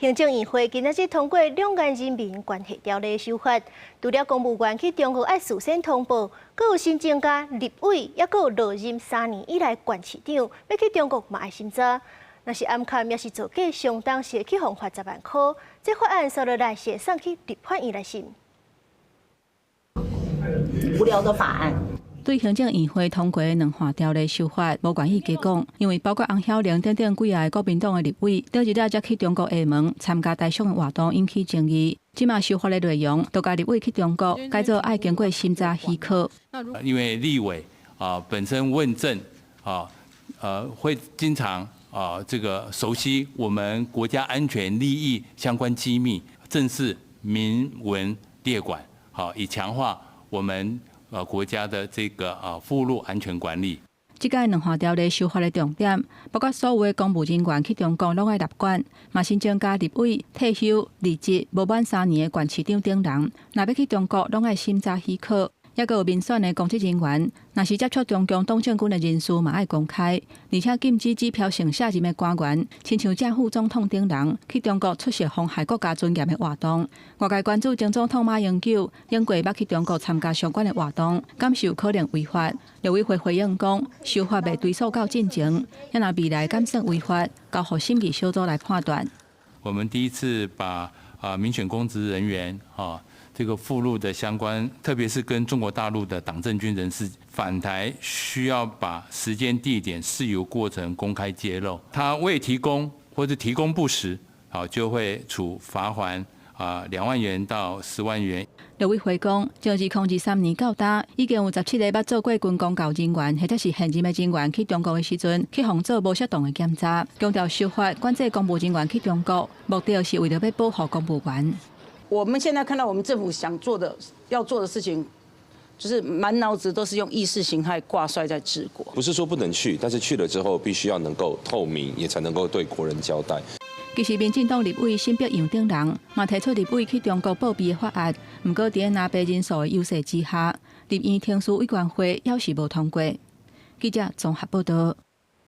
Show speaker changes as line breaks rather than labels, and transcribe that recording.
行政院会今仔日通过两岸人民关系条例修法，除了公务员去中国要事先通报，阁有新增加立委，也阁有落任3年以来县市长要去中国嘛爱审查。若是暗砍，也是造假，相当是会去罚10万块。这法案收落来是会送去立法院来审。
无聊的法案。
对行政院会通过的2项条例修法，无愿意加讲，因为包括洪晓玲等等几个国民党的立委，倒一日才去中国厦门参加台商的活动，引起争议。即马修法的内容，都甲立委去中国，改做爱经过审查许可。
因为立委本身问政会经常这个熟悉我们国家安全利益相关机密，正是明文列管，以强化我们国家的这个附录安全管理。
即届2项条例修法的重点，包括所有的公务人员去中国拢爱纳管，嘛新增加立委、退休、离职无满3年的县市长等人，若要去中国拢爱审查许可。也有民选的公职人员，若是接触中共党政军的人士嘛爱公开，而且禁止支票上下任的官员，亲像正副总统等人去中国出席妨害国家尊严的活动。外界关注前总统马英九因过捌去中国参加相关的活动，敢是有可能违法？陆委会回应讲，修法未追溯到进前，也若未来敢算违法，交予审议小组来判断。
我们第一次把民选公职人员这个附录的相关，特别是跟中国大陆的党政军人士返台，需要把时间、地点、事由过程公开揭露。他未提供或者提供不实，就会处罚锾2万元到10万元。
陆委会讲，从2023年到今，已经有17个捌做过军公教人员或者是现任的人员去中国的时阵，去防做无适当的检查。强调修法管制公务人员去中国，目的是为了要保护公务员。
我们现在看到我们政府想做的、要做的事情，就是满脑子都是用意识形态挂帅在治国。
不是说不能去，但是去了之后必须要能够透明，也才能够对国人交代。
其实，民进党立委沈碧阳等人嘛提出立委去中国报备的法案，不过在拿白人数的优势之下，立院听书委员会要是无通过。记者综合报道。